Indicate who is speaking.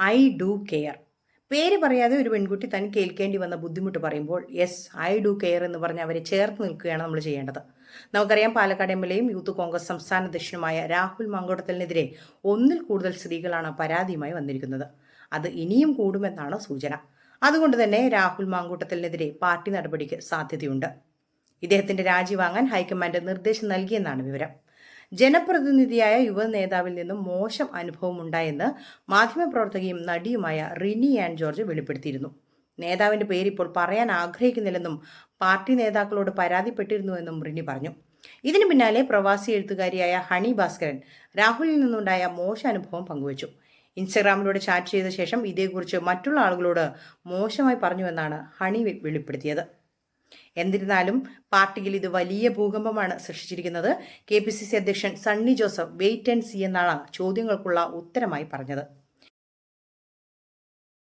Speaker 1: I do care. പേര് പറയാതെ ഒരു പെൺകുട്ടി തനിക്ക് കേൾക്കേണ്ടി വന്ന ബുദ്ധിമുട്ട് പറയുമ്പോൾ യെസ് ഐ ഡു കെയർ എന്ന് പറഞ്ഞ് അവരെ ചേർത്ത് നിൽക്കുകയാണ് നമ്മൾ ചെയ്യേണ്ടത്. നമുക്കറിയാം, പാലക്കാട് എം.എൽ.എയും യൂത്ത് കോൺഗ്രസ് സംസ്ഥാന അധ്യക്ഷനുമായ രാഹുൽ മാങ്കൂട്ടത്തിനെതിരെ ഒന്നിൽ കൂടുതൽ സ്ത്രീകളാണ് പരാതിയുമായി വന്നിരിക്കുന്നത്. അത് ഇനിയും കൂടുമെന്നാണ് സൂചന. അതുകൊണ്ട് തന്നെ രാഹുൽ മാങ്കൂട്ടത്തിനെതിരെ പാർട്ടി നടപടിക്ക് സാധ്യതയുണ്ട്. ഇദ്ദേഹത്തിന്റെ രാജി വാങ്ങാൻ ഹൈക്കമാൻഡ് നിർദ്ദേശം നൽകിയെന്നാണ് വിവരം. ജനപ്രതിനിധിയായ യുവ നേതാവിൽ നിന്നും മോശം അനുഭവം ഉണ്ടായെന്ന് മാധ്യമപ്രവർത്തകയും നടിയുമായ റിനി ആൻ ജോർജ് വെളിപ്പെടുത്തിയിരുന്നു. നേതാവിന്റെ പേര് ഇപ്പോൾ പറയാൻ ആഗ്രഹിക്കുന്നില്ലെന്നും പാർട്ടി നേതാക്കളോട് പരാതിപ്പെട്ടിരുന്നുവെന്നും റിനി പറഞ്ഞു. ഇതിനു പിന്നാലെ പ്രവാസി എഴുത്തുകാരിയായ ഹണി ഭാസ്കരൻ രാഹുലിൽ നിന്നുണ്ടായ മോശം അനുഭവം പങ്കുവച്ചു. ഇൻസ്റ്റഗ്രാമിലൂടെ ചാറ്റ് ചെയ്ത ശേഷം ഇതേക്കുറിച്ച് മറ്റുള്ള ആളുകളോട് മോശമായി പറഞ്ഞുവെന്നാണ് ഹണി വെളിപ്പെടുത്തിയത്. എന്നിരുന്നാലും പാർട്ടിയിൽ ഇത് വലിയ ഭൂകമ്പമാണ് സൃഷ്ടിച്ചിരിക്കുന്നത്. KPCC അധ്യക്ഷൻ Sunny Joseph wait and see എന്നാണ് ചോദ്യങ്ങൾക്കുള്ള ഉത്തരമായി പറഞ്ഞത്.